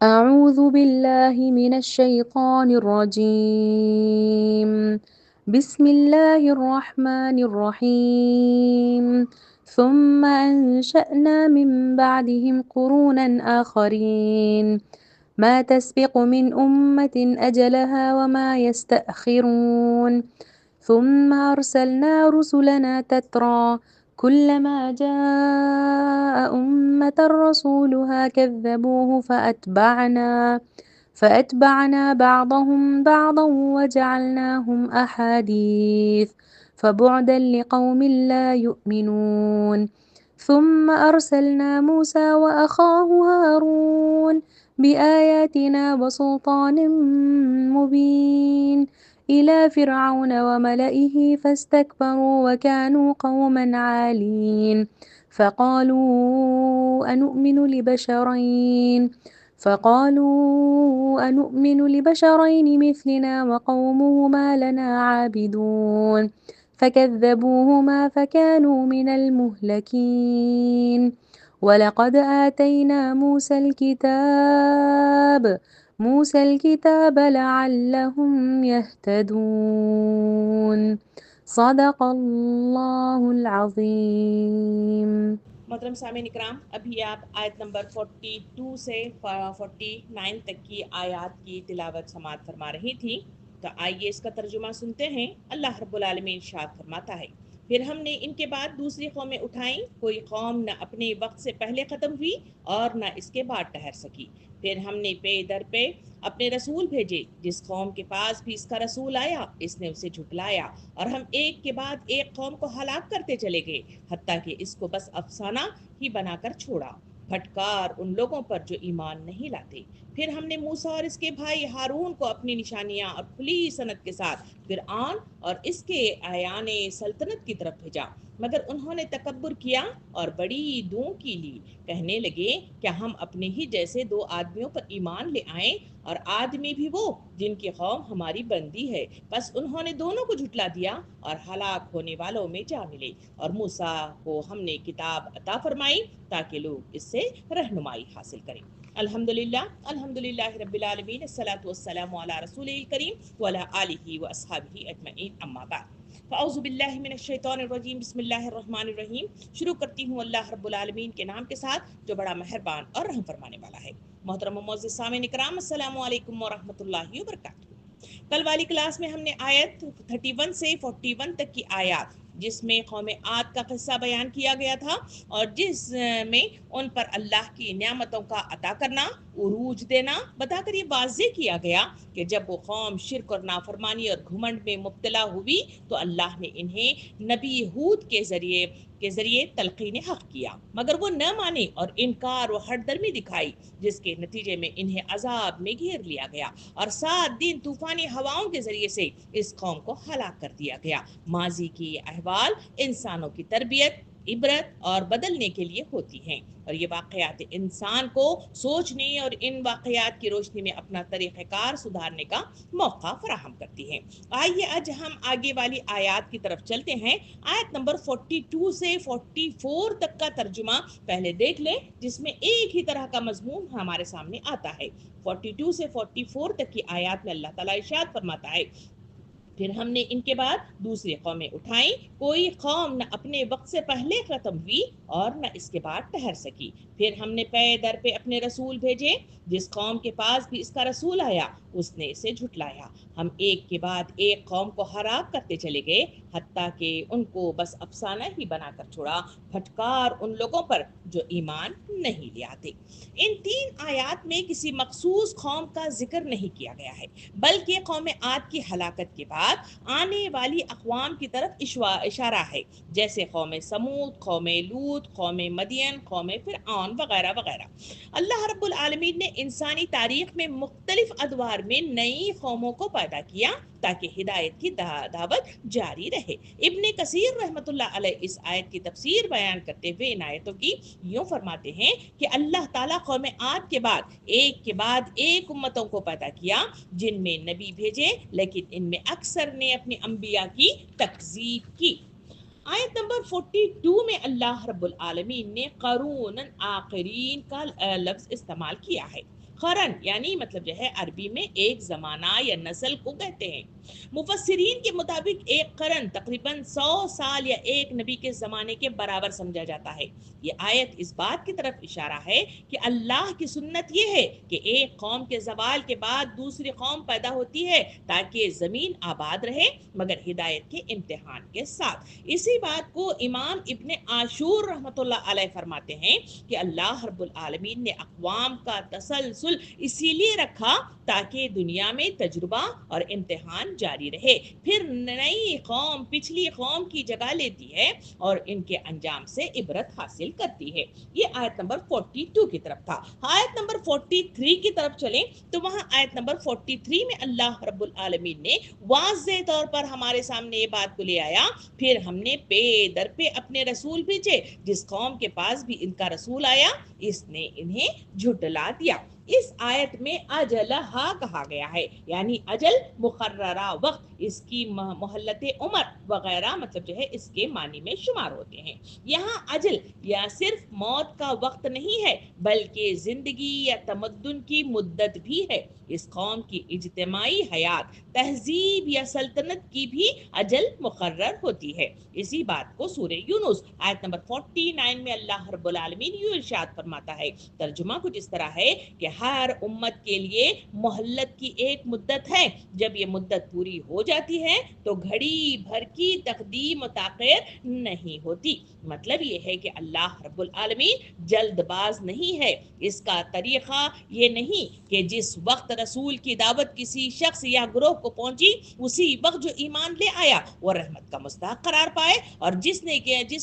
أعوذ بالله من الشيطان الرجيم. بسم الله الرحمن الرحيم. ثم أنشأنا من بعدهم قرونا آخرين ما تسبق من أمة أجلها وما يستأخرون ثم أرسلنا رسلنا تترى كلما جاء أمة رسولها كذبوه فأتبعنا بعضهم بعضا وجعلناهم أحاديث فبعدا لقوم لا يؤمنون. ثم أرسلنا موسى وأخاه هارون بآياتنا وسلطان مبين إلى فرعون وملئه فاستكبروا وكانوا قوما عالين فقالوا أنؤمن لبشرين مثلنا وقومهما لنا عابدون فكذبوهما فكانوا من المهلكين. ولقد آتينا موسى الكتاب لعلهم يهتدون. صدق الله العظيم. محترم سامعین اکرام، ابھی آپ آیت نمبر 42 سے 49 تک کی آیات کی تلاوت سماعت فرما رہی تھی، تو آئیے اس کا ترجمہ سنتے ہیں۔ اللہ رب العالمین ارشاد فرماتا ہے، پھر ہم نے ان کے بعد دوسری قومیں اٹھائیں، کوئی قوم نہ اپنے وقت سے پہلے ختم ہوئی اور نہ اس کے بعد ٹھہر سکی۔ پھر ہم نے پے در پہ اپنے رسول بھیجے، جس قوم کے پاس بھی اس کا رسول آیا اس نے اسے جھٹلایا، اور ہم ایک کے بعد ایک قوم کو ہلاک کرتے چلے گئے، حتیٰ کہ اس کو بس افسانہ ہی بنا کر چھوڑا، پھٹکار ان لوگوں پر جو ایمان نہیں لاتے۔ پھر ہم نے موسیٰ اور اس کے بھائی ہارون کو اپنی نشانیاں اور کھلی صنعت کے ساتھ فرعون اور اس کے اعیان سلطنت کی طرف بھیجا، مگر انہوں نے تکبر کیا اور بڑی دونکی لی، کہنے لگے کیا ہم اپنے ہی جیسے دو آدمیوں پر ایمان لے آئیں، اور آدمی بھی وہ جن کی قوم ہماری بندی ہے۔ بس انہوں نے دونوں کو جھٹلا دیا اور ہلاک ہونے والوں میں جا ملے۔ اور موسیٰ کو ہم نے کتاب عطا فرمائی تاکہ لوگ اس سے رہنمائی حاصل کریں۔ الحمدللہ رب العالمین، الصلاۃ والسلام علی رسول الکریم وعلی آلہ واصحابہ اجمعین، اما بعد۔ فاعوذ باللہ من الشیطان الرجیم، بسم اللہ الرحمن الرحیم۔ شروع کرتی ہوں اللہ رب العالمین کے نام کے ساتھ جو بڑا مہربان اور رحم فرمانے والا ہے۔ محترم و معزز سامعین اکرام، السلام علیکم ورحمۃ اللہ وبرکاتہ۔ کل والی کلاس میں ہم نے آیت 31 سے 41 تک کی آیات، جس میں قوم عاد کا قصہ بیان کیا گیا تھا، اور جس میں ان پر اللہ کی نعمتوں کا عطا کرنا، عروج دینا بتا کر یہ واضح کیا گیا کہ جب وہ قوم شرک اور نافرمانی اور گھمنڈ میں مبتلا ہوئی تو اللہ نے انہیں نبی ہود کے ذریعے تلقین حق کیا، مگر وہ نہ مانے اور انکار و ہٹ درمی دکھائی، جس کے نتیجے میں انہیں عذاب میں گھیر لیا گیا، اور 7 دن طوفانی ہواؤں کے ذریعے سے اس قوم کو ہلاک کر دیا گیا۔ ماضی کی یہ احوال انسانوں کی تربیت، عبرت اور بدلنے کے لیے ہوتی ہیں، اور یہ واقعات انسان کو سوچنے اور ان واقعات کی روشنی میں اپنا طریقہ کار سدھارنے کا موقع فراہم کرتی ہیں۔ آئیے آج ہم آگے والی آیات کی طرف چلتے ہیں۔ آیت نمبر 42 سے 44 تک کا ترجمہ پہلے دیکھ لیں، جس میں ایک ہی طرح کا مضمون ہمارے سامنے آتا ہے۔ 42 سے 44 تک کی آیات میں اللہ تعالیٰ ارشاد فرماتا ہے، پھر ہم نے ان کے بعد دوسری قومیں اٹھائیں، کوئی قوم نہ اپنے وقت سے پہلے ختم ہوئی اور نہ اس کے بعد ٹھہر سکی۔ پھر ہم نے پے در پہ اپنے رسول بھیجے، جس قوم کے پاس بھی اس کا رسول آیا اس نے اسے جھٹلایا، ہم ایک کے بعد ایک قوم کو ہلاک کرتے چلے گئے، حتیٰ کہ ان کو بس افسانہ ہی بنا کر چھوڑا، پھٹکار ان لوگوں پر جو ایمان نہیں لے آتے۔ ان 3 آیات میں کسی مخصوص قوم کا ذکر نہیں کیا گیا ہے، بلکہ قوم عاد کی ہلاکت کے بعد آنے والی اقوام کی طرف اشارہ ہے، جیسے قوم سمود، قوم لوط، قوم مدین، قوم فرعون وغیرہ وغیرہ۔ اللہ رب العالمین نے انسانی تاریخ میں مختلف ادوار میں نئی قوموں کو پیدا کیا تاکہ ہدایت کی دعوت جاری رہے۔ ابن کثیر رحمۃ اللہ علیہ اس آیت کی تفسیر بیان کرتے ہوئے ان آیتوں کی یوں فرماتے ہیں کہ اللہ تعالیٰ قوم عاد کے بعد ایک امتوں کو پیدا کیا جن میں نبی بھیجے، لیکن ان میں اکثر نے اپنے انبیاء کی تکذیب کی۔ آیت نمبر 42 میں اللہ رب العالمین نے قرون آخرین کا لفظ استعمال کیا ہے۔ قرن یعنی مطلب جو ہے عربی میں ایک زمانہ یا نسل کو کہتے ہیں۔ مفسرین کے مطابق ایک قرن تقریباً 100 سال یا ایک نبی کے زمانے کے برابر سمجھا جاتا ہے۔ یہ آیت اس بات کی طرف اشارہ ہے کہ اللہ کی سنت یہ ہے کہ ایک قوم کے زوال کے بعد دوسری قوم پیدا ہوتی ہے تاکہ زمین آباد رہے، مگر ہدایت کے امتحان کے ساتھ۔ اسی بات کو امام ابن عاشور رحمۃ اللہ علیہ فرماتے ہیں کہ اللہ رب العالمین نے اقوام کا تسلسل اسی لیے رکھا تاکہ دنیا میں تجربہ اور امتحان جاری رہے، پھر نئی قوم پچھلی قوم کی جگہ لیتی ہے اور ان کے انجام سے عبرت حاصل کرتی ہے۔ یہ آیت نمبر 42 کی طرف تھا۔ آیت نمبر 43 کی طرف چلیں تو وہاں آیت نمبر 43 میں اللہ رب العالمین نے واضح طور پر ہمارے سامنے یہ بات کو لے آیا، پھر ہم نے پے در پہ اپنے رسول بھیجے، جس قوم کے پاس بھی ان کا رسول آیا اس نے انہیں جھٹلا دیا۔ اس آیت میں اجلہا کہا گیا ہے، یعنی اجل مقررہ وقت، اس کی مہلت عمر وغیرہ مطلب جو ہے اس کے معنی میں شمار ہوتے ہیں۔ یہاں اجل یا صرف موت کا وقت نہیں ہے بلکہ زندگی یا تمدن کی مدت بھی ہے۔ اس قوم کی اجتماعی حیات، تہذیب یا سلطنت کی بھی اجل مقرر ہوتی ہے۔ اسی بات کو سورہ یونس آیت نمبر 49 میں اللہ رب العالمین یوں ارشاد فرماتا ہے، ترجمہ کچھ اس طرح ہے کہ ہر امت کے لیے مہلت کی ایک مدت ہے، جب یہ مدت پوری ہو جاتی ہے تو گھڑی بھر کی تقدیم و تاخیر نہیں ہوتی۔ مطلب یہ ہے کہ اللہ رب العالمین جلد باز نہیں ہے۔ اس کا طریقہ یہ نہیں کہ جس وقت رسول کی دعوت کسی شخص یا گروہ کو پہنچی اسی وقت جو ایمان لے آیا وہ رحمت کا مستحق قرار پائے، اور جس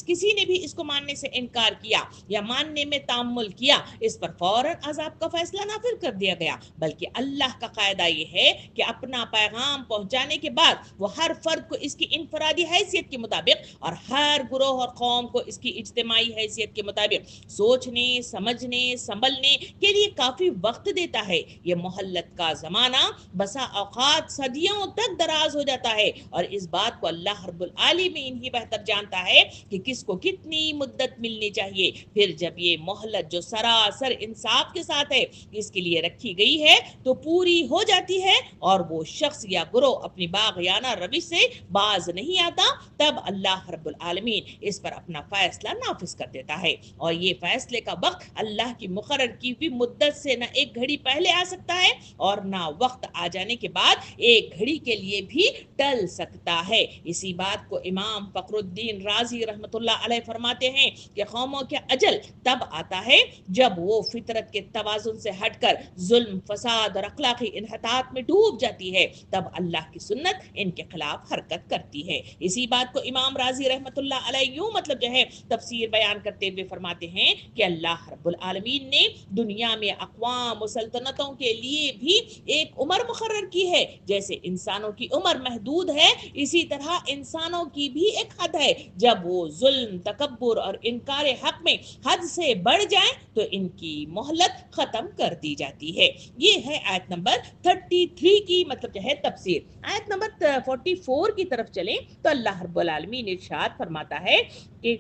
کسی نے بھی اس کو ماننے سے انکار کیا یا ماننے میں تعمل کیا اس پر فوراً عذاب کا فیصلہ نافذ کر دیا گیا۔ بلکہ اللہ کا قاعدہ یہ ہے کہ اپنا پیغام پہنچانے کے بعد وہ ہر فرد کو اس کی انفرادی حیثیت کے مطابق اور ہر گروہ اور قوم کو اس کی اجتماعی حیثیت کے مطابق سوچنے، سمجھنے، سنبھلنے کے لیے کافی وقت دیتا ہے۔ یہ مہلت کا زمانہ بسا اوقات صدیوں تک دراز ہو جاتا ہے، اور اس بات کو اللہ رب العالمین ہی بہتر جانتا ہے کہ کس کو کتنی مدت ملنی چاہیے۔ پھر جب یہ مہلت جو سراسر انصاف کے ساتھ ہے اس کے لیے رکھی گئی ہے تو پوری ہو جاتی ہے اور وہ شخص یا گروہ اپنی باغیانہ روش سے باز نہیں آتا، تب اللہ رب العالمین اس پر اپنا فیصلہ نافذ کر دیتا ہے، اور یہ فیصلے کا وقت اللہ کی مقرر کی ہوئی مدت سے نہ ایک گھڑی پہلے آ سکتا ہے اور نہ وقت آ جانے کے بعد ایک گھڑی کے لیے بھی ٹل سکتا ہے۔ اسی بات کو امام فخر الدین رازی رحمۃ اللہ علیہ فرماتے ہیں کہ قوموں کے اجل تب آتا ہے جب وہ فطرت کے توازن سے ہٹ کر ظلم، فساد اور اخلاقی انحطاط میں ڈوب جاتی ہے، تب اللہ کی سنت ان کے خلاف حرکت کرتی ہے۔ اسی بات کو امام رازی رحمۃ اللہ علیہ یوں مطلب جو ہے تفسیر بیان کرتے ہوئے فرماتے ہیں کہ اللہ رب العالمین نے دنیا میں اقوام و سلطنتوں کے لیے بھی ایک عمر مقرر کی ہے۔ جیسے انسانوں کی عمر محدود ہے اسی طرح انسانوں کی بھی ایک حد ہے، جب وہ ظلم، تکبر اور انکار حق میں حد سے بڑھ جائیں تو ان کی مہلت ختم کر دی جاتی ہے۔ یہ ہے آیت نمبر 33 کی مطلب جو ہے تفسیر۔ آیت نمبر 44 کی طرف چلیں تو اللہ رب العالمین ارشاد فرماتا ہے کہ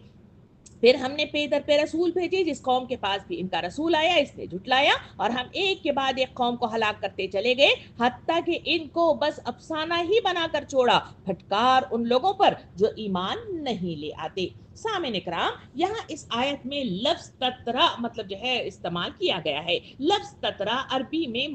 پھر ہم نے پے در پہ رسول بھیجے، جس قوم کے پاس بھی ان کا رسول آیا اس نے جھٹلایا، اور ہم ایک کے بعد ایک قوم کو ہلاک کرتے چلے گئے حتیٰ کہ ان کو بس افسانہ ہی بنا کر چھوڑا، پھٹکار ان لوگوں پر جو ایمان نہیں لے آتے۔ سامعین اکرام، یہاں اس آیت میں لفظ تترا مطلب جو ہے استعمال کیا گیا ہے۔ لفظ تترا عربی میں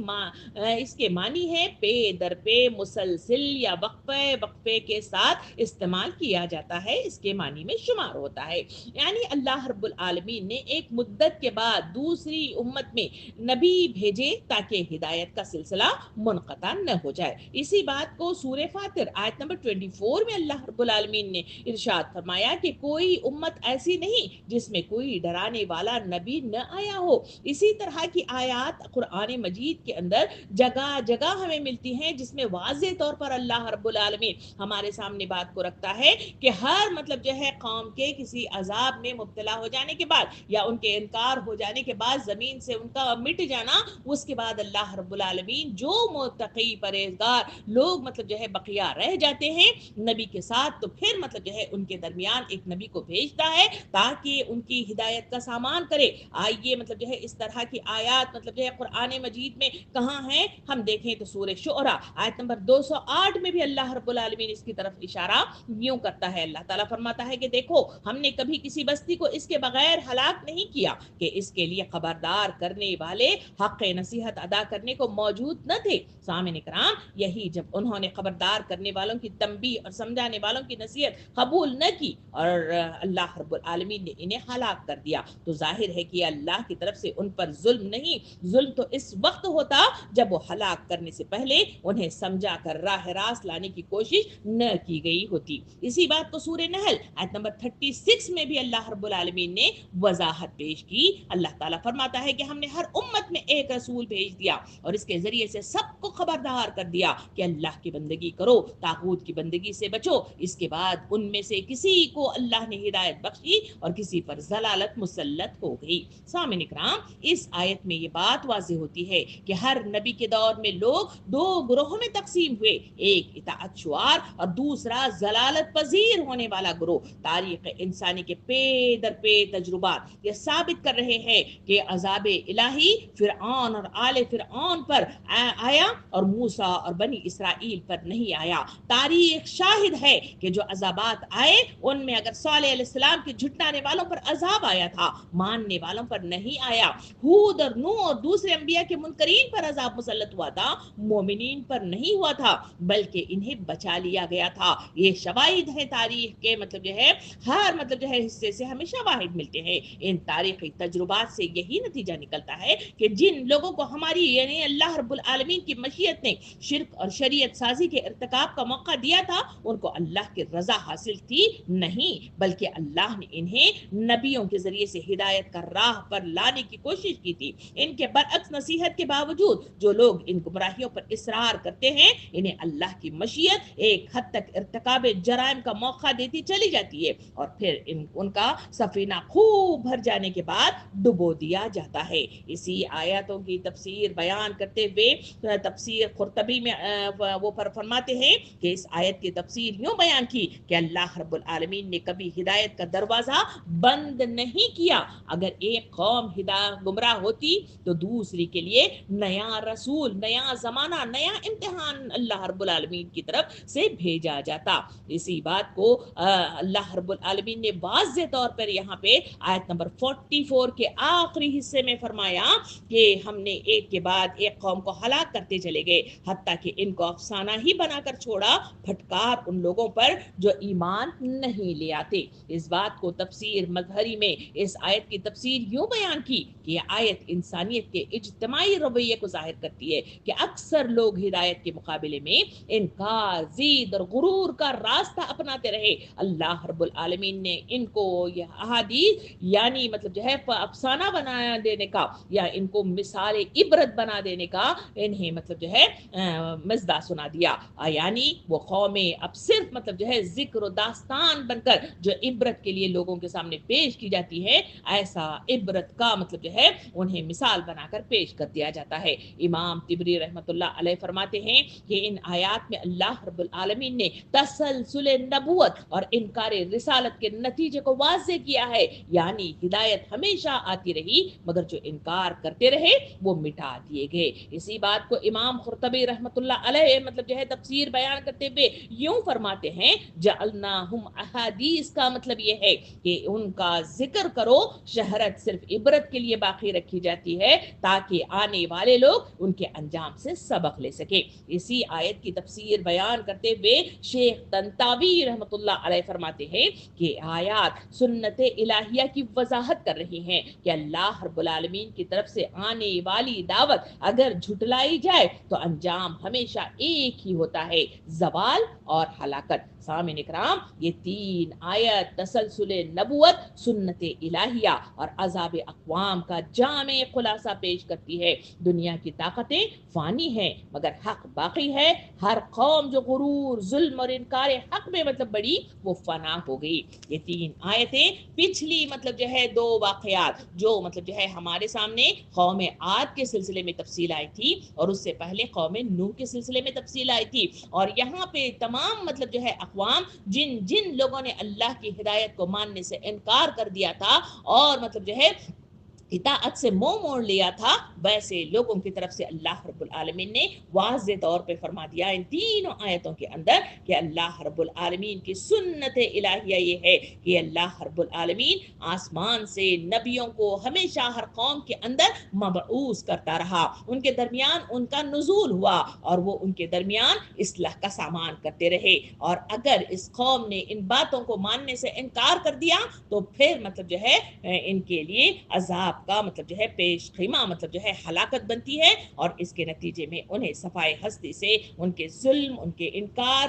اس کے معنی ہے پے در پے، مسلسل یا وقفے کے ساتھ استعمال کیا جاتا ہے، اس کے معنی میں شمار ہوتا ہے۔ یعنی اللہ رب العالمین نے ایک مدت کے بعد دوسری امت میں نبی بھیجے تاکہ ہدایت کا سلسلہ منقطع نہ ہو جائے۔ اسی بات کو سورہ فاطر آیت نمبر 24 میں اللہ رب العالمین نے ارشاد فرمایا کہ کوئی امت ایسی نہیں جس میں کوئی ڈرانے والا نبی نہ آیا ہو۔ اسی طرح کی آیات قرآن مجید کے اندر جگہ جگہ ہمیں ملتی ہیں جس میں واضح طور پر اللہ رب العالمین ہمارے سامنے بات کو رکھتا ہے کہ ہر مطلب جو ہے قوم کے کسی عذاب میں مبتلا ہو جانے کے بعد یا ان کے انکار ہو جانے کے بعد، زمین سے ان کا مٹ جانا، اس کے بعد اللہ رب العالمین جو متقی پرہیزگار لوگ مطلب جو ہے بقیہ رہ جاتے ہیں نبی کے ساتھ، تو پھر مطلب جو ہے ان کے درمیان ایک نبی کو کو بھیجتا ہے تاکہ ان کی ہدایت کا سامان کرے۔ آئیے مطلب جو ہے اس طرح کی آیات مطلب جو ہے قرآن مجید میں کہاں ہیں ہم دیکھیں تو سورہ شعراء آیت نمبر 208 میں بھی اللہ رب العالمین اس کی طرف اشارہ یوں کرتا ہے۔ اللہ تعالیٰ فرماتا ہے کہ دیکھو ہم نے کبھی کسی بستی کو اس کے بغیر ہلاک نہیں کیا کہ اس کے لیے خبردار کرنے والے حق نصیحت ادا کرنے کو موجود نہ تھے۔ سامعین کرام یہی جب انہوں نے خبردار کرنے والوں کی تنبیہ اور سمجھانے والوں کی نصیحت قبول نہ کی اور اللہ رب العالمین نے انہیں ہلاک کر دیا تو ظاہر ہے کہ اللہ کی طرف سے ان پر ظلم نہیں، ظلم تو اس وقت ہوتا جب وہ ہلاک کرنے سے پہلے انہیں سمجھا کر راہ راست لانے کی کوشش نہ کی گئی ہوتی۔ اسی بات کو سورہ نحل آیت نمبر 36 میں بھی اللہ رب العالمین نے وضاحت پیش کی۔ اللہ تعالیٰ فرماتا ہے کہ ہم نے ہر امت میں ایک رسول بھیج دیا اور اس کے ذریعے سے سب کو خبردار کر دیا کہ اللہ کی بندگی کرو، طاغوت کی بندگی سے بچو۔ اس کے بعد ان میں سے کسی کو اللہ نے ہدایت بخشی اور کسی پر ضلالت مسلط ہو گئی۔ سامعین کرام اس آیت میں یہ بات واضح ہوتی ہے کہ ہر نبی کے دور میں لوگ دو گروہوں میں تقسیم ہوئے، ایک اطاعت شعار اور دوسرا ضلالت پذیر ہونے والا گروہ۔ تاریخ انسانی کے پے در پے تجربات یہ ثابت کر رہے ہیں کہ عذاب الہی فرعون اور آل فرعون پر آیا اور موسیٰ اور بنی اسرائیل پر نہیں آیا۔ تاریخ شاہد ہے کہ جو عذابات آئے ان میں اگر صالح علیہ السلام کے جھٹلانے والوں پر عذاب آیا تھا، ماننے والوں پر نہیں آیا۔ ہود اور نوح اور دوسرے انبیاء کے منکرین پر عذاب مسلط ہوا تھا، مومنین پر نہیں ہوا تھا بلکہ انہیں بچا لیا گیا تھا۔ یہ شواہد ہیں تاریخ کے مطلب جو ہے ہر مطلب جو ہے حصے سے ہمیں شواہد ملتے ہیں۔ ان تاریخی تجربات سے یہی نتیجہ نکلتا ہے کہ جن لوگوں کو ہماری یعنی اللہ رب العالمین کی مشیت نے شرک اور شریعت سازی کے ارتکاب کا موقع دیا تھا ان کو اللہ کی رضا حاصل تھی نہیں، بلکہ اللہ نے انہیں نبیوں کے ذریعے سے ہدایت کا راہ پر لانے کی کوشش کی تھی۔ ان کے برعکس نصیحت کے باوجود جو لوگ ان گمراہیوں پر اصرار کرتے ہیں انہیں اللہ کی مشیت ایک حد تک ارتکاب جرائم کا موقع دیتی چلی جاتی ہے اور پھر ان کا سفینہ خوب بھر جانے کے بعد ڈبو دیا جاتا ہے۔ اسی آیاتوں کی تفسیر بیان کرتے ہوئے تفسیر قرطبی میں وہ فرماتے ہیں کہ اس آیت کی تفسیر یوں بیان کی کہ اللہ رب العالمین نے کبھی ہدایت کا دروازہ بند نہیں کیا۔ اگر ایک قوم گمراہ ہوتی تو دوسری کے لیے نیا رسول، نیا زمانہ، نیا امتحان اللہ رب العالمین کی طرف سے بھیجا جاتا۔ اسی بات کو اللہ رب العالمین نے واضح طور پر یہاں پہ آیت نمبر 44 کے آخری حصے میں فرمایا کہ ہم نے ایک کے بعد ایک قوم کو ہلاک کرتے چلے گئے حتیٰ کہ ان کو افسانہ ہی بنا کر چھوڑا، پھٹکار ان لوگوں پر جو ایمان نہیں لے آتے۔ اس بات کو تفسیر مظہری میں اس آیت کی تفسیر یوں بیان کی کہ یہ آیت انسانیت کے اجتماعی رویے کو ظاہر کرتی ہے کہ اکثر لوگ ہدایت کے مقابلے میں انکار، ضد اور غرور کا راستہ اپناتے رہے۔ اللہ رب العالمین نے ان کو یہ احادیث یعنی مطلب جو ہے افسانہ بنا دینے کا یا ان کو مثال عبرت بنا دینے کا انہیں مطلب جو ہے مزدہ سنا دیا، یعنی وہ قومیں اب صرف مطلب جو ہے ذکر و داستان بن کر جو عبرت کے لیے لوگوں کے سامنے پیش کی جاتی ہے، ایسا عبرت کا مطلب جو ہے انہیں مثال بنا کر پیش کر دیا جاتا ہے۔ امام طبری رحمۃ اللہ علیہ فرماتے ہیں کہ ان آیات میں اللہ رب العالمین نے تسلسل نبوت اور انکار رسالت کے نتیجے کو واضح کیا ہے، یعنی ہدایت ہمیشہ آتی رہی مگر جو انکار کرتے رہے وہ مٹا دیے گئے۔ اسی بات کو امام قرطبی رحمۃ اللہ علیہ مطلب جو ہے تفسیر بیان کرتے ہوئے یوں فرماتے ہیں جعلناہم احادیث کا مطلب یہ ہے کہ ان کا ذکر کرو، شہرت صرف عبرت کے لیے باقی رکھی جاتی ہے تاکہ آنے والے لوگ ان کے انجام سے سبق لے سکے۔ اسی آیت کی تفسیر بیان کرتے ہوئے شیخ طنطاوی رحمۃ اللہ علیہ فرماتے ہیں کہ آیات سنت الہیہ کی وضاحت کر رہی ہیں کہ اللہ رب العالمین کی طرف سے آنے والی دعوت اگر جھٹلائی جائے تو انجام ہمیشہ ایک ہی ہوتا ہے، زوال اور ہلاکت۔ سامعین اکرام یہ تین آیت تسلسل نبوت، سنت الہیہ اور عذاب اقوام کا جامع خلاصہ پیش کرتی ہے۔ دنیا کی طاقتیں فانی ہیں مگر حق باقی ہے۔ ہر قوم جو غرور، ظلم اور انکار حق میں مطلب بڑی وہ فنا ہو گئی۔ یہ تین آیتیں پچھلی مطلب جو ہے دو واقعات جو مطلب جو ہے ہمارے سامنے قوم عاد کے سلسلے میں تفصیل آئی تھی اور اس سے پہلے قوم نوح کے سلسلے میں تفصیل آئی تھی، اور یہاں پہ تمام مطلب جو ہے اقوام جن لوگوں نے اللہ کی کی ہدایت کو ماننے سے انکار کر دیا تھا اور مطلب جو ہے اطاعت سے منہ موڑ لیا تھا، ویسے لوگوں کی طرف سے اللہ رب العالمین نے واضح طور پہ فرما دیا ان تینوں آیتوں کے اندر کہ اللہ رب العالمین کی سنت الہیہ یہ ہے کہ اللہ رب العالمین آسمان سے نبیوں کو ہمیشہ ہر قوم کے اندر مبعوث کرتا رہا، ان کے درمیان ان کا نزول ہوا اور وہ ان کے درمیان اصلاح کا سامان کرتے رہے، اور اگر اس قوم نے ان باتوں کو ماننے سے انکار کر دیا تو پھر مطلب جو ہے ان کے لیے عذاب کا مطلب جو ہے پیش خیمہ مطلب جو ہے ہلاکت بنتی ہے، اور اس کے نتیجے میں انہیں صفائے ہستی سے ان کے ظلم، ان کے انکار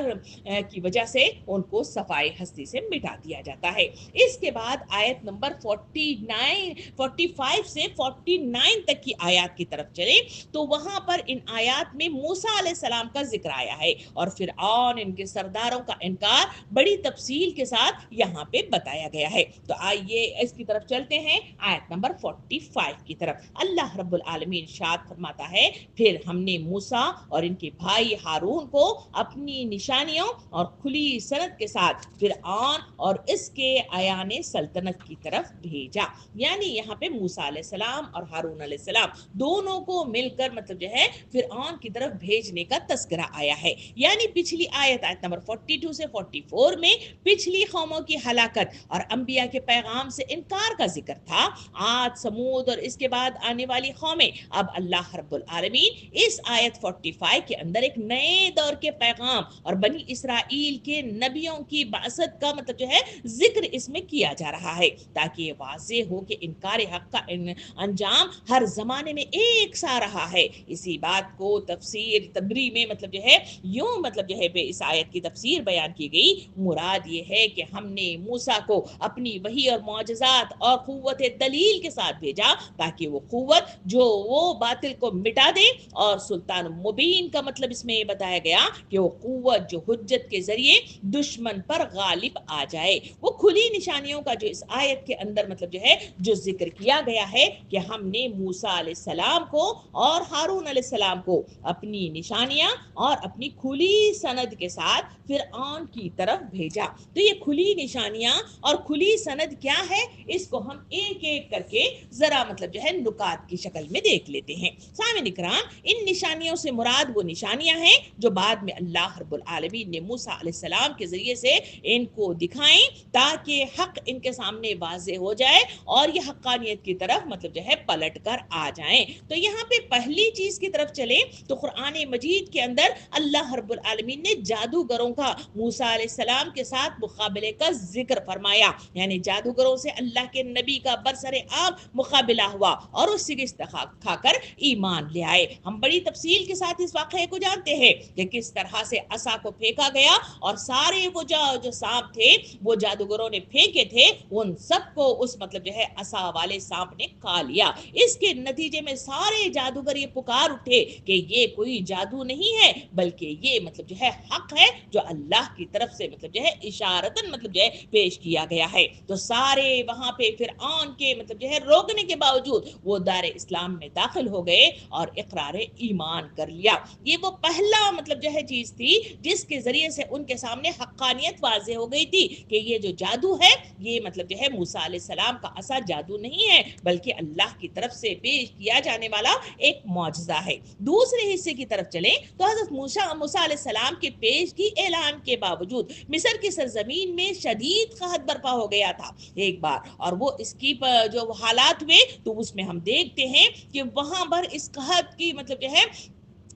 کی وجہ سے ان کو صفائے ہستی سے مٹا دیا جاتا ہے۔ اس کے بعد آیت نمبر 45 سے 49 تک کی آیات کی طرف چلیں تو وہاں پر ان آیات میں موسیٰ علیہ السلام کا ذکر آیا ہے اور فرعون ان کے سرداروں کا انکار بڑی تفصیل کے ساتھ یہاں پہ بتایا گیا ہے۔ تو آئیے اس کی طرف چلتے ہیں آیت نمبر 45 کی طرف۔ اللہ رب العالمین ارشاد فرماتا ہے پھر ہم نے موسیٰ اور ان کے بھائی ہارون کو اپنی نشانیوں اور کھلی سند کے ساتھ فرعون اور اس کے ایان سلطنت کی طرف بھیجا، یعنی یہاں پہ موسیٰ علیہ السلام اور ہارون علیہ السلام دونوں کو مل کر مطلب جو ہے فرعون کی طرف بھیجنے کا تذکرہ آیا ہے۔ یعنی پچھلی آیت نمبر 42 سے 44 میں پچھلی قوموں کی ہلاکت اور انبیاء کے پیغام سے انکار کا ذکر تھا، عاد، سمود اور اس کے بعد آنے والی قومیں۔ اب اللہ رب العالمین اس آیت 45 کے اندر ایک نئے دور کے پیغام اور بنی اسرائیل کے نبیوں کی بعثت کا مطلب جو ہے ذکر اس میں کیا جا رہا ہے تاکہ یہ واضح ہو کہ انکار حق کا انجام ہر زمانے میں ایک سا رہا ہے۔ اسی بات کو تفسیر تبری میں مطلب جو ہے یوں مطلب جو ہے اس آیت کی تفسیر بیان کی گئی، مراد یہ ہے کہ ہم نے موسیٰ کو اپنی وحی اور معجزات اور قوت دلیل کے ساتھ بھیجا تاکہ وہ قوت جو وہ باطل کو مٹا دے، اور سلطان مبین کا مطلب اس میں یہ بتایا گیا کہ وہ قوت جو حجت کے ذریعے دشمن پر غالب آ جائے۔ وہ کھلی نشانیوں کا جو اس آیت کے اندر مطلب جو ہے جو ذکر کیا گیا ہے کہ ہم نے موسیٰ علیہ السلام کو اور ہارون علیہ السلام کو اپنی نشانیاں اور اپنی کھلی سند کے ساتھ فرعون کی طرف بھیجا۔ تو یہ کھلی نشانیاں اور کھلی سند کیا ہے، اس کو ہم ایک ایک کر کے ذرا مطلب جو ہے نکات کی شکل میں دیکھ لیتے ہیں۔ سامعین اکرام، ان نشانیوں سے مراد وہ نشانیاں ہیں جو بعد میں اللہ رب العالمین نے موسیٰ علیہ السلام کے ذریعے سے ان کو دکھائیں تاکہ حق ان کے سامنے واضح ہو جائے اور یہ حقانیت کی طرف مطلب جو ہے پلٹ کر آ جائیں۔ تو یہاں پہ پہلی چیز کی طرف چلیں تو قرآن مجید کے اندر اللہ رب العالمین نے جادوگروں کا موسیٰ علیہ السلام کے ساتھ مقابلے کا ذکر فرمایا، یعنی جادوگروں سے اللہ کے نبی کا برسر عام مقابلہ ہوا اور اس سے کھا کر ایمان لے آئے۔ ہم بڑی تفصیل کے ساتھ اس واقعے کو جانتے ہیں کہ کس طرح سے عصا کو پھینکا گیا اور سارے وہ جو سانپ تھے وہ جادوگروں نے پھینکے تھے ان سب کو اس مطلب جو ہے عصا والے سانپ نے کھا لیا۔ اس کے نتیجے میں سارے جادوگر یہ پکار اٹھے کہ یہ کوئی جادو نہیں ہے بلکہ یہ مطلب جو ہے حق ہے جو اللہ کی طرف سے مطلب جو ہے اشارتاً مطلب جو ہے پیش کیا گیا ہے۔ تو سارے وہاں پہ فرعون کے مطلب جو ہے روکنے کے باوجود وہ دار اسلام میں داخل ہو گئے اور اقرار ایمان کر لیا۔ یہ وہ پہلا مطلب جو ہے چیز تھی جس کے ذریعے سے ان کے سامنے حقانیت واضح ہو گئی تھی کہ یہ جو جادو ہے یہ مطلب جو ہے موسیٰ علیہ السلام کا عصا جادو نہیں ہے بلکہ اللہ کی طرف سے پیش کیا جانے والا ایک معجزہ ہے۔ دوسرے حصے کی طرف چلیں تو حضرت موسیٰ علیہ السلام کے پیش کی اعلان کے باوجود مصر کی سرزمین میں شدید قحط برپا ہو گیا تھا ایک بار، اور وہ اس کی جو حالات ہوئے تو اس میں ہم دیکھتے ہیں کہ وہاں پر اس قحط کی مطلب جو ہے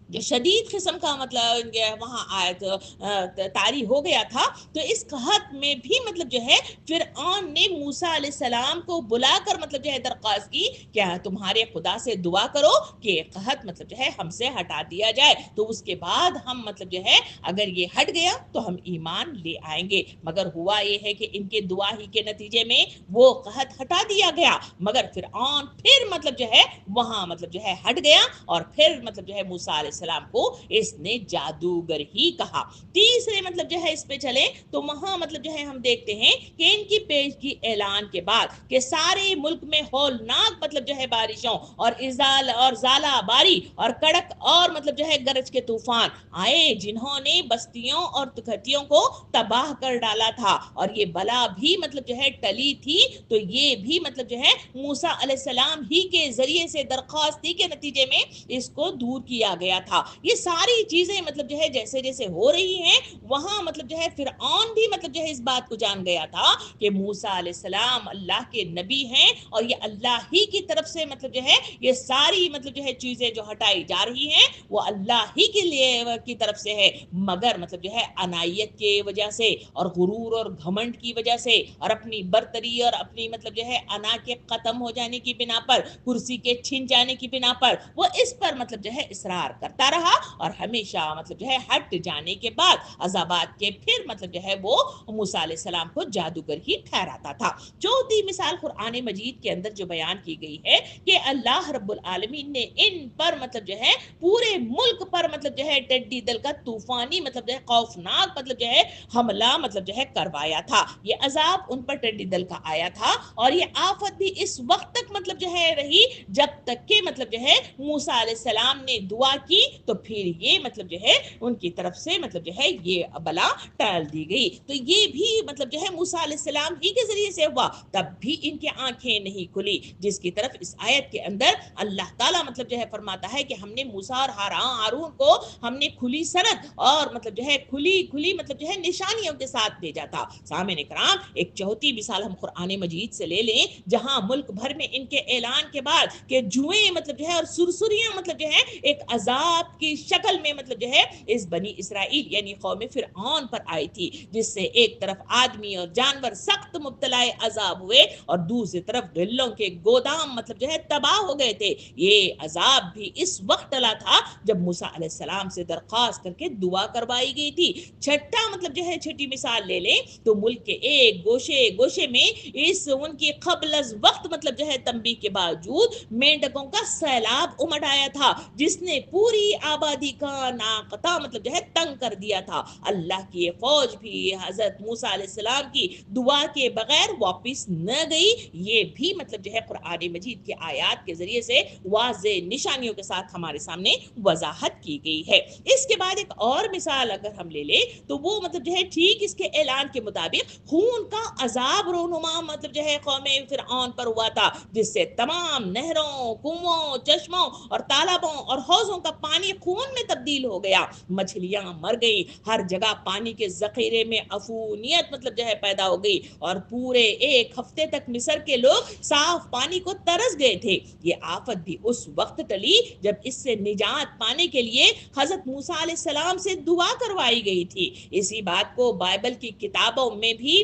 جو شدید قسم کا مطلب وہاں آیت طاری ہو گیا تھا۔ تو اس قحط میں بھی مطلب جو ہے فرعون نے موسیٰ علیہ السلام کو بلا کر مطلب جو ہے درخواست کی کہ تمہارے خدا سے دعا کرو کہ قحط مطلب جو ہے ہم سے ہٹا دیا جائے، تو اس کے بعد ہم مطلب جو ہے اگر یہ ہٹ گیا تو ہم ایمان لے آئیں گے۔ مگر ہوا یہ ہے کہ ان کے دعا ہی کے نتیجے میں وہ قحط ہٹا دیا گیا، مگر فرعون پھر مطلب جو ہے وہاں مطلب جو ہے ہٹ گیا اور پھر مطلب جو ہے موسیٰ علیہ السلام کو اس نے جادوگر ہی کہا۔ تیسرے مطلب جو ہے اس پہ چلے تو وہاں مطلب جو ہے ہم دیکھتے ہیں کہ ان کی پیشگی اعلان کے بعد کہ سارے ملک میں ہولناک مطلب جو ہے بارشوں اور ازال اور زالہ باری اور کڑک اور مطلب جو ہے گرج کے طوفان آئے، جنہوں نے بستیوں اور کھتیوں کو تباہ کر ڈالا تھا، اور یہ بلا بھی مطلب جو ہے ٹلی تھی تو یہ بھی مطلب جو ہے موسیٰ علیہ السلام ہی کے ذریعے سے درخواستی کے نتیجے میں اس کو دور کیا گیا تھا۔ یہ ساری چیزیں مطلب جو ہے جیسے جیسے ہو رہی ہیں وہاں مطلب جو ہے فرعون بھی مطلب جو ہے اس بات کو جان گیا تھا کہ موسیٰ علیہ السلام اللہ کے نبی ہیں، اور یہ اللہ ہی کی طرف سے مطلب جو ہے یہ ساری مطلب جو ہے چیزیں جو ہٹائی جا رہی ہیں وہ اللہ ہی کے لیے کی طرف سے ہے، مگر مطلب جو ہے عنایت کی وجہ سے اور غرور اور گھمنڈ کی وجہ سے اور اپنی برتری اور اپنی مطلب جو ہے انا کے ختم ہو جانے کی بنا پر، کرسی کے چھن جانے کی بنا پر وہ اس پر مطلب جو ہے اصرار کرتا رہا، اور ہمیشہ مطلب جو ہے ہٹ جانے کے بعد عذابات کے پھر مطلب جو ہے وہ موسیٰ علیہ السلام کو جادوگر ہی ٹھہراتا تھا۔ چوتھی مثال قرآن مجید کے اندر جو بیان کی گئی ہے کہ اللہ رب العالمین نے ان پر مطلب جو ہے پورے ملک پر مطلب جو ہے ٹڈی دل کا طوفانی مطلب جو ہے خوفناک مطلب جو ہے حملہ مطلب جو ہے کروایا تھا۔ یہ عذاب ان پر ٹڈی دل کا آیا تھا، اور یہ آفت بھی اس وقت تک مطلب جو ہے رہی جب تک کہ مطلب جو ہے موسیٰ علیہ السلام نے دعا کی تو پھر یہ مطلب جو ہے ان کی طرف سے مطلب جو ہے یہ بلا ٹال دی گئی۔ تو یہ بھی مطلب جو ہے موسیٰ علیہ السلام ہی کے ذریعے سے ہوا، تب بھی ان کی آنکھیں نہیں کھلی، جس کی طرف اس آیت کے اندر اللہ تعالیٰ مطلب جو ہے فرماتا ہے کہ ہم نے موسیٰ اور ہارون کو ہم نے کھلی سند اور مطلب جو ہے کھلی مطلب جو ہے نشانیوں کے ساتھ بھیجا تھا۔ سامعین کرام، ایک چوتھی مثال ہم قرآن مجید سے لے لیں جہاں ملک بھر میں ان کے اعلان کے بعد کہ جوئیں مطلب جو ہے اور سرسریاں مطلب جو ہے ایک عذاب کی شکل میں مطلب جو ہے اس بنی اسرائیل یعنی قوم فرعون پر آئی تھی، جس سے ایک طرف آدمی اور جانور سخت مبتلا عذاب ہوئے اور دوسری طرف غلوں کے گودام مطلب جو ہے تباہ ہو گئے تھے۔ یہ عذاب بھی اس وقت ٹلا تھا جب موسیٰ علیہ السلام سے درخواست کر کے دعا کروائی گئی تھی۔ چھٹا مطلب جو ہے چھٹی مثال لے لیں تو ملک کے ایک گوشے میں اس ان کی قبل از وقت مطلب جو ہے تنبیہ کے باوجود مینڈکوں کا سیلاب امڑ آیا تھا، جس نے پوری آبادی کا ناقطہ مطلب جو ہے تنگ کر دیا تھا۔ اللہ کی یہ فوج بھی حضرت موسیٰ علیہ السلام کی دعا کے بغیر واپس نہ گئی۔ یہ بھی مطلب جو ہے قرآن مجید کی آیات کے ذریعے سے واضح نشانیوں کے ساتھ ہمارے سامنے وضاحت کی گئی ہے۔ اس کے بعد ایک اور مثال اگر ہم لے لیں تو وہ مطلب جو ہے ٹھیک اس کے اعلان کے مطابق خون کا عذاب رونما مطلب جو ہے قوم فرعون پر ہوا تھا، جس سے تمام نہروں، کنووں، چشموں اور تالابوں اور حوضوں کا پانی خون میں تبدیل ہو گیا، مچھلیاں مر گئی، ہر جگہ پانی کے ذخیرے میں عفونیت مطلب جو ہے پیدا ہو گئی، اور پورے ایک ہفتے تک مصر کے لوگ صاف پانی کو ترس گئے تھے۔ یہ آفت بھی اس وقت ٹلی جب اس سے نجات پانے کے لیے حضرت موسیٰ علیہ السلام سے دعا کروائی گئی تھی۔ اسی بات کو بائبل کی کتابوں میں بھی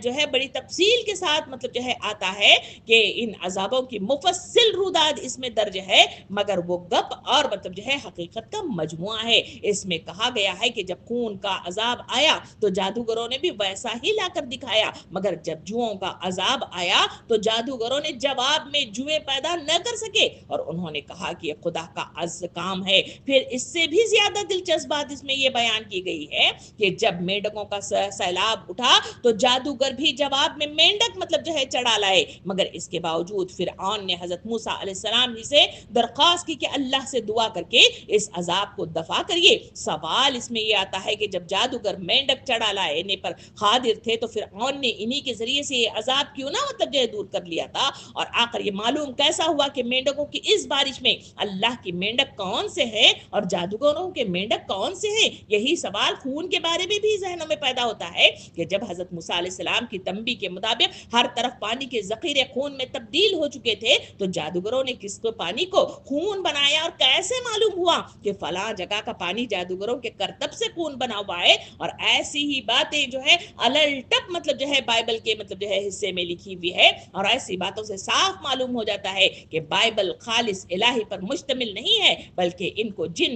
جو ہے بڑی تفصیل کے ساتھ مطلب جو ہے آتا ہے کہ ان عذابوں کی مفصل روداد اس میں درج ہے، مگر وہ گپ اور مطلب جو ہے حقیقت کا مجموعہ ہے۔ اس میں کہا گیا ہے کہ جب خون کا عذاب آیا تو جادوگروں نے بھی ویسا ہی لا کر دکھایا، مگر جب جوؤں کا عذاب آیا تو جادوگروں نے جواب میں جوئیں پیدا نہ کر سکے، اور انہوں نے کہا کہ یہ خدا کا کام ہے۔ پھر اس سے بھی زیادہ دلچسپ بات اس میں یہ بیان کی گئی ہے کہ جب مینڈکوں کا سیلاب اٹھا تو جادوگر بھی جواب میں مینڈک مطلب جو ہے چڑھا لائے، مگر اس کے باوجود فرعون نے حضرت موسیٰ علیہ السلام ہی سے درخواست کی کہ اللہ سے دعا کر کے اس عذاب کو دفع کریے۔ سوال اس میں یہ آتا ہے کہ جب جادوگر مینڈک چڑھا لانے پر قادر تھے تو فرعون نے انہی کے ذریعے سے یہ عذاب کیوں نہ مطلب جو ہے دور کر لیا تھا؟ اور آخر یہ معلوم کیسا ہوا کہ مینڈکوں کی اس بارش میں اللہ کی مینڈک کون سے ہے اور جادوگروں کے مینڈک کون سے ہیں؟ یہی سوال خون کے بارے میں بھی ذہنوں میں پیدا ہوتا ہے کہ جب حضرت موسیٰ علیہ السلام کی تنبیہ کے مطابق ہر طرف پانی کے ذخیرے خون میں تبدیل ہو چکے تھے تو جادوگروں نے کس کو پانی کو خون بنایا، اور کیسے معلوم ہوا کہ فلاں جگہ کا پانی جادوگروں کے کرتب سے خون بنا ہوا ہے؟ اور ایسی ہی باتیں جو ہے الٹپ مطلب جو ہے بائبل کے مطلب جو ہے حصے میں لکھی ہوئی ہے، اور ایسی باتوں سے صاف معلوم ہو جاتا ہے کہ بائبل خالص الہی پر مشتمل نہیں ہے، بلکہ ان کو جن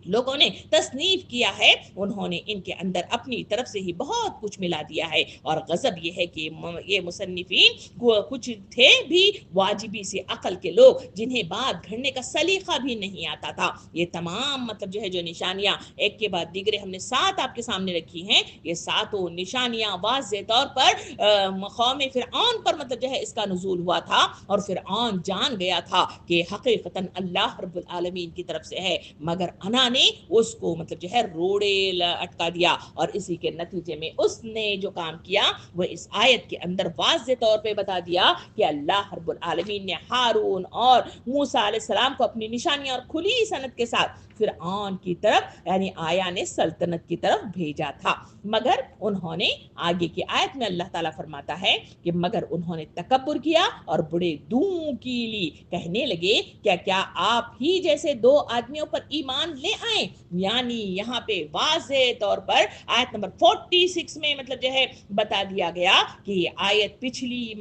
لوگوں نے تصنیف کیا ہے انہوں نے ان کے اندر اپنی طرف سے ہی بہت کچھ ملا دیا ہے. اور غضب یہ ہے کہ یہ مصنفین کچھ تھے بھی واجبی سے عقل کے لوگ جنہیں بات گھڑنے کا سلیقہ بھی نہیں آتا تھا. یہ تمام مطلب جو ہے جو نشانیاں ایک کے بعد دیگرے ہم نے 7 آپ کے سامنے رکھی ہیں، یہ 7 نشانیاں واضح طور پر قوم فرعون پر مطلب جو ہے اس کا نزول ہوا تھا، اور فرعون جان گیا تھا کہ حقیقتاً اللہ رب العالمین کی طرف سے ہے، مگر انا نے اس کو مطلب جو ہے روڑے اٹکا دیا. اور اسی کے نتیجے میں اس نے جو کام کیا وہ اس آیت کے اندر واضح طور پہ بتا دیا کہ اللہ رب العالمین نے ہارون اور موسیٰ علیہ السلام کو اپنی نشانیاں اور کھلی سند کے ساتھ فرعون کی طرف یعنی آیا نے سلطنت کی طرف بھیجا تھا. مگر انہوں نے آگے کی آیت میں اللہ تعالیٰ فرماتا ہے کہ مگر انہوں نے تکبر کیا اور بڑے دوں کی لی، کہنے لگے کیا آپ ہی جیسے 2 آدمیوں پر ایمان لے آئیں. یعنی یہاں پہ واضح طور پر آیت نمبر 46 میں مطلب جو ہے بتا دیا گیا کہ یہ آیت پچھلی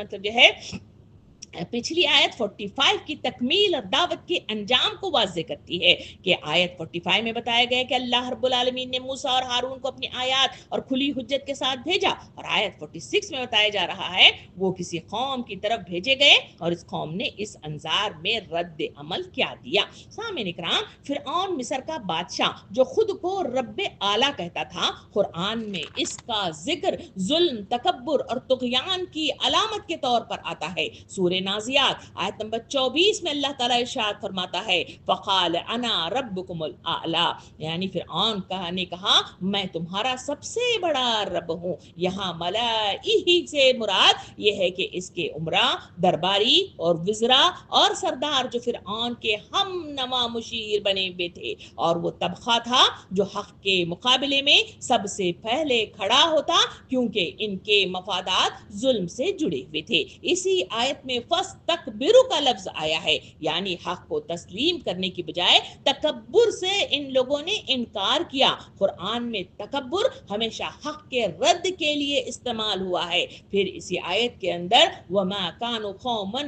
آیت 45 کی تکمیل اور دعوت کے انجام کو واضح کرتی ہے کہ آیت 45 میں بتایا گیا کہ اللہ رب العالمین نے موسیٰ اور ہارون کو اپنی آیات اور کھلی حجت کے ساتھ بھیجا، اور آیت 46 میں بتایا جا رہا ہے وہ کسی قوم کی طرف بھیجے گئے اور اس قوم نے اس انذار میں رد عمل کیا دیا. سامعین اکرام، فرعون مصر کا بادشاہ جو خود کو رب اعلیٰ کہتا تھا، قرآن میں اس کا ذکر ظلم، تکبر اور طغیان کی علامت کے طور پر آتا ہے. سورہ نازیات آیت نمبر 24 میں اللہ تعالیٰ ارشاد فرماتا ہے فقال انا ربکم الاعلی، یعنی فرعون نے کہا میں تمہارا سب سے بڑا رب ہوں. یہاں ملائہی سے مراد یہ ہے کہ اس کے عمرہ، درباری اور وزراء اور سردار جو فرعون کے ہم نوا مشیر بنے ہوئے تھے، اور وہ طبقہ تھا جو حق کے مقابلے میں سب سے پہلے کھڑا ہوتا کیونکہ ان کے مفادات ظلم سے جڑے ہوئے تھے. اسی آیت میں فاستکبروا کا لفظ آیا ہے، یعنی حق کو تسلیم کرنے کی بجائے تکبر سے ان لوگوں نے انکار کیا. قرآن میں تکبر ہمیشہ حق کے رد کے لیے استعمال ہوا ہے. پھر اسی آیت کے اندر وما كانوا قوما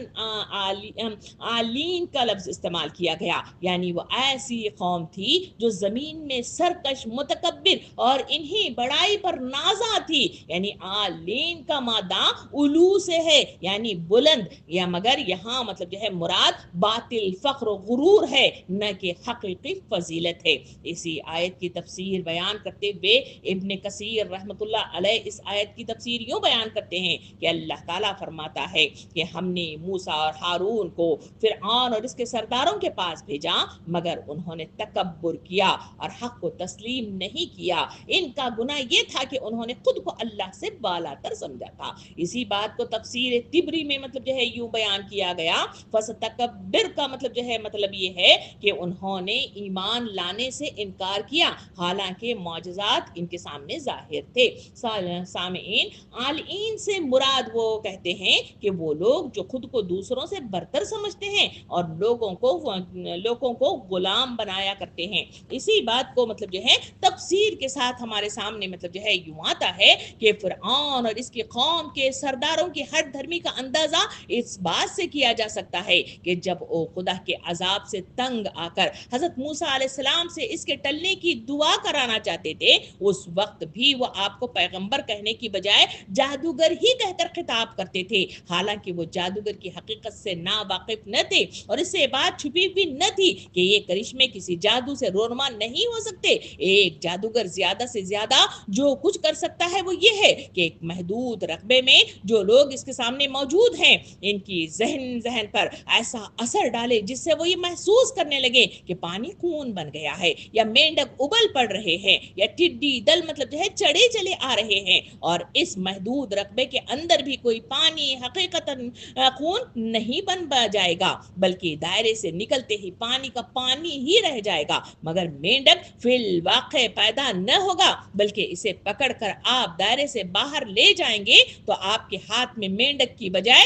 عالین کا لفظ استعمال کیا گیا، یعنی وہ ایسی قوم تھی جو زمین میں سرکش، متکبر اور انہی بڑائی پر نازا تھی. یعنی عالین کا مادہ علو سے ہے یعنی بلند، یا مگر یہاں مطلب جو ہے مراد باطل فخر و غرور ہے، نہ کہ حقیقی فضیلت ہے. اسی آیت کی تفسیر بیان کرتے ہوئے ابن کثیر رحمۃ اللہ علیہ اس آیت کی تفسیر یوں بیان کرتے ہیں کہ اللہ تعالیٰ فرماتا ہے کہ ہم نے موسیٰ اور ہارون کو فرعون اور اس کے سرداروں کے پاس بھیجا، مگر انہوں نے تکبر کیا اور حق کو تسلیم نہیں کیا. ان کا گناہ یہ تھا کہ انہوں نے خود کو اللہ سے بالا تر سمجھا تھا. اسی بات کو تفسیر تبری میں مطلب جو ہے یوں بیان کیا گیا فستکبر کا مطلب جو ہے مطلب یہ ہے کہ انہوں نے ایمان لانے سے انکار کیا حالانکہ معجزات ان کے سامنے ظاہر تھے. سامعین، عالین سے مراد وہ کہتے ہیں کہ وہ لوگ جو خود کو دوسروں سے برتر سمجھتے ہیں اور لوگوں کو غلام بنایا کرتے ہیں. اسی بات کو مطلب جو ہے تفسیر کے ساتھ ہمارے سامنے مطلب جو ہے یوں آتا ہے کہ فرعون اور اس کی قوم کے سرداروں کی ہٹ دھرمی کا اندازہ اس بات سے کیا جا سکتا ہے کہ جب وہ خدا کے عذاب سے تنگ آ کر حضرت موسیٰ علیہ السلام سے اس کے ٹلنے کی دعا کرانا چاہتے تھے، اس وقت بھی وہ آپ کو پیغمبر کہنے کی بجائے جادوگر ہی کہہ کر خطاب کرتے تھے، حالانکہ وہ جادوگر کی حقیقت سے نا واقف نہ تھے اور اس سے بات چھپی ہوئی نہ تھی کہ یہ کرشمے کسی جادو سے رونما نہیں ہو سکتے. ایک جادوگر زیادہ سے زیادہ جو کچھ کر سکتا ہے وہ یہ ہے کہ ایک محدود رقبے میں جو لوگ اس کے سامنے موجود ہیں ان کی ذہن پر ایسا اثر ڈالے جس سے وہ یہ محسوس کرنے لگے کہ پانی خون بن گیا ہے، یا مینڈک ابل پڑ رہے ہیں، یا ٹڈی دل مطلب جو ہے چڑے چلے آ رہے ہیں، اور اس محدود رقبے کے اندر بھی کوئی پانی حقیقتاً خون نہیں بن جائے گا بلکہ دائرے سے نکلتے ہی پانی کا پانی ہی رہ جائے گا، مگر مینڈک فی الواقع پیدا نہ ہوگا بلکہ اسے پکڑ کر آپ دائرے سے باہر لے جائیں گے تو آپ کے ہاتھ میں مینڈک کی بجائے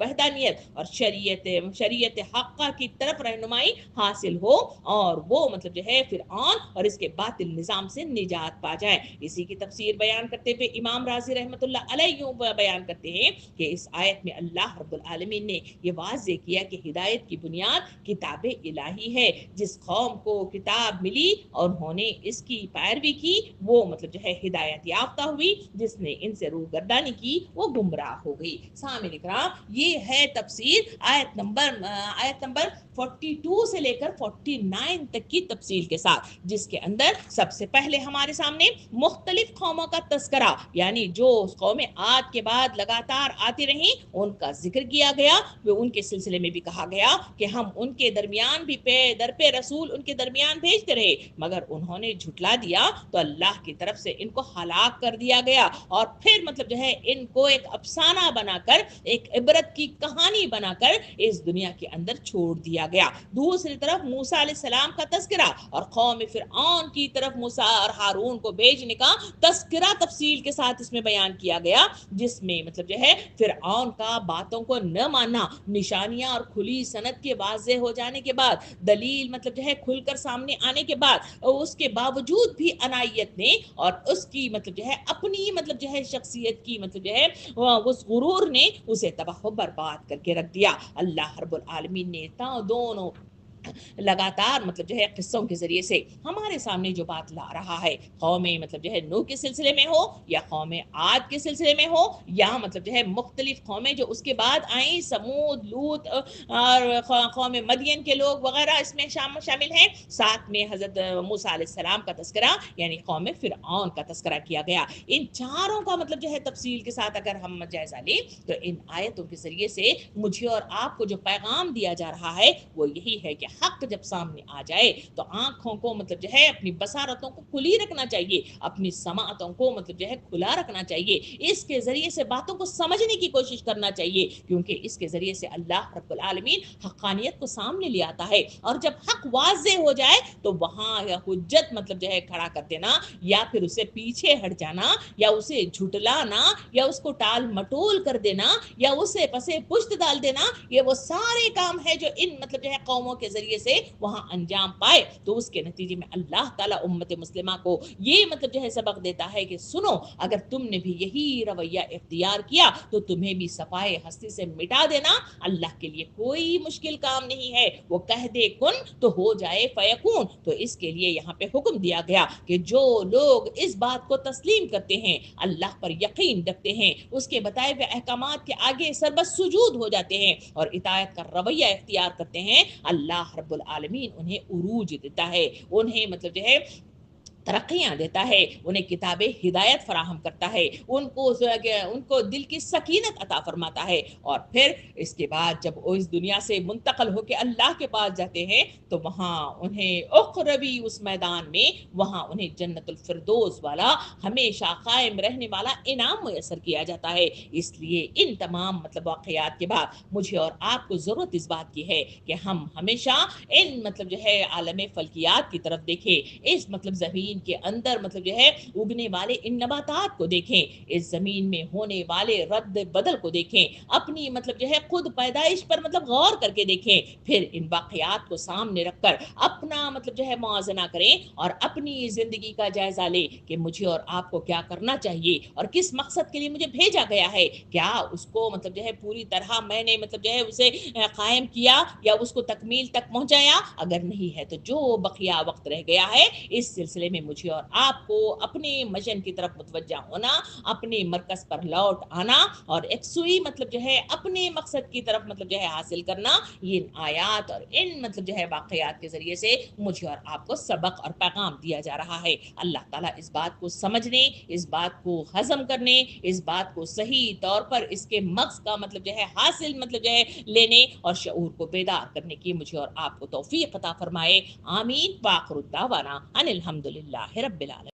وحدانیت اور شریعت حقہ کی طرف رہنمائی حاصل ہو اور وہ مطلب جو ہے فرعون اور اس کے باطل نظام سے نجات پا جائیں۔ اسی کی تفسیر بیان کرتے ہوئے امام رازی رحمۃ اللہ علیہ یوں بیان کرتے ہیں کہ اس آیت میں اللہ رب العالمین نے یہ واضح کیا کہ ہدایت کی بنیاد کتاب الہی ہے۔ جس قوم کو کتاب ملی اور انہوں نے اس کی پیروی کی وہ مطلب جو ہے ہدایت یافتہ ہوئی، جس نے ان سے روگردانی کی وہ گمراہ ہو گئی۔ سامعین اکرام، یہ ہے تفسیر آیت نمبر 42 سے لے کر 49 تک کی تفصیل کے ساتھ، جس کے اندر سب سے پہلے ہمارے سامنے مختلف قوموں کا تذکرہ، یعنی جو قومیں عاد کے بعد لگاتار آتی رہیں ان کا ذکر کیا گیا۔ ان کے سلسلے میں بھی کہا گیا کہ ہم ان کے درمیان بھی در پہ رسول ان کے درمیان بھیجتے رہے، مگر انہوں نے جھٹلا دیا تو اللہ کی طرف سے ان کو ہلاک کر دیا گیا، اور پھر مطلب جو ہے ان کو ایک افسانہ بنا کر، ایک عبرت کی کہانی بنا کر اس دنیا کے اندر چھوڑ دیا گیا۔ دوسری طرف موسیٰ علیہ السلام کا تذکرہ اور قوم فرعون کی طرف موسیٰ اور ہارون کو بھیجنے کا تذکرہ تفصیل کے ساتھ اس میں بیان کیا گیا، جس میں مطلب جو ہے فرعون کا باتوں کو نہ ماننا، نشانیاں اور کھلی سند کے واضح ہو جانے کے بعد، دلیل مطلب جو ہے کھل کر سامنے آنے کے بعد، اس کے باوجود بھی عنایت نے اور اس کی مطلب جو ہے اپنی مطلب جو ہے شخصیت کی مطلب جو ہے اس غرور نے اسے تباہ و برباد کر کے رکھ دیا۔ اللہ رب العالمین نے دونوں لگاتار مطلب جو ہے قصوں کے ذریعے سے ہمارے سامنے جو بات لا رہا ہے، قوم مطلب جو ہے نوح کے سلسلے میں ہو یا قوم عاد کے سلسلے میں ہو یا مطلب جو ہے مختلف قومیں جو اس کے بعد آئیں، سمود، لوط اور قوم مدین کے لوگ وغیرہ اس میں شامل ہیں، ساتھ میں حضرت موسیٰ علیہ السلام کا تذکرہ یعنی قوم فرعون کا تذکرہ کیا گیا۔ ان چاروں کا مطلب جو ہے تفصیل کے ساتھ اگر ہم جائزہ لیں تو ان آیتوں کے ذریعے سے مجھے اور آپ کو جو پیغام دیا جا رہا ہے وہ یہی ہے کہ حق جب سامنے آ جائے تو آنکھوں کو مطلب جو ہے اپنی بصارتوں کو کھلی رکھنا چاہیے، اپنی سماعتوں کو مطلب جو ہے کھلا رکھنا چاہیے، اس کے ذریعے سے باتوں کو سمجھنے کی کوشش کرنا چاہیے، کیونکہ اس کے ذریعے سے اللہ رب العالمین حقانیت کو سامنے لے آتا ہے، اور جب حق واضح ہو جائے تو وہاں حجت مطلب جو ہے کھڑا کر دینا یا پھر اسے پیچھے ہٹ جانا یا اسے جھٹلانا یا اس کو ٹال مٹول کر دینا یا اسے پسے پشت ڈال دینا، یہ وہ سارے کام ہے جو ان مطلب جو ہے قوموں کے ذریعے سے وہاں انجام پائے۔ تو اس کے نتیجے میں اللہ تعالیٰ امت مسلمہ کو یہ مطلب جو ہے سبق دیتا ہے کہ سنو، اگر تم نے بھی یہی رویہ اختیار کیا تو تمہیں بھی صفائے ہستی سے مٹا دینا اللہ کے لیے کوئی مشکل کام نہیں ہے، وہ کہہ دے کن تو ہو جائے فیکون۔ تو اس کے لیے یہاں پہ حکم دیا گیا کہ جو لوگ اس بات کو تسلیم کرتے ہیں، اللہ پر یقین رکھتے ہیں، اس کے بتائے ہوئے احکامات کے آگے سربست سجود ہو جاتے ہیں اور اطاعت کا رویہ اختیار کرتے ہیں، اللہ رب العالمین انہیں عروج دیتا ہے، انہیں مطلب جو ہے ترقیاں دیتا ہے، انہیں کتاب ہدایت فراہم کرتا ہے، ان کو دل کی سکینت عطا فرماتا ہے، اور پھر اس کے بعد جب وہ اس دنیا سے منتقل ہو کے اللہ کے پاس جاتے ہیں تو وہاں انہیں اخروی اس میدان میں وہاں انہیں جنت الفردوس والا ہمیشہ قائم رہنے والا انعام میسر کیا جاتا ہے۔ اس لیے ان تمام مطلب واقعات کے بعد مجھے اور آپ کو ضرورت اس بات کی ہے کہ ہم ہمیشہ ان مطلب جو ہے عالم فلکیات کی طرف دیکھیں، اس مطلب زمین کے اندر مطلب جو ہے اگنے والے ان نباتات کو دیکھیں، اس زمین میں ہونے والے رد بدل کو دیکھیں، اپنی مطلب جو ہے خود پیدائش پر مطلب غور کر کے دیکھیں، پھر ان واقعات کو سامنے رکھ کر اپنا مطلب جو ہے موازنہ کریں اور اپنی زندگی کا جائزہ لیں کہ مجھے اور آپ کو کیا کرنا چاہیے اور کس مقصد کے لیے مجھے بھیجا گیا ہے، کیا اس کو مطلب جو ہے پوری طرح میں نے مطلب جو ہے اسے قائم کیا یا اس کو تکمیل تک پہنچایا، اگر نہیں ہے تو جو بقیہ وقت رہ گیا ہے اس سلسلے میں مجھے اور آپ کو اپنے مشن کی طرف متوجہ ہونا، اپنے مرکز پر لوٹ آنا اور یکسوئی مطلب جو ہے اپنے مقصد کی طرف مطلب جو ہے حاصل کرنا، یہ آیات اور ان مطلب جو ہے واقعات کے ذریعے سے مجھے اور آپ کو سبق اور پیغام دیا جا رہا ہے۔ اللہ تعالیٰ اس بات کو سمجھنے، اس بات کو ہضم کرنے، اس بات کو صحیح طور پر اس کے مغز کا مطلب جو ہے حاصل مطلب جو ہے لینے اور شعور کو بیدار کرنے کی مجھے اور آپ کو توفیق عطا فرمائے۔ آمین۔ وآخر الدعوانا ان الحمدللہ رب العالمین۔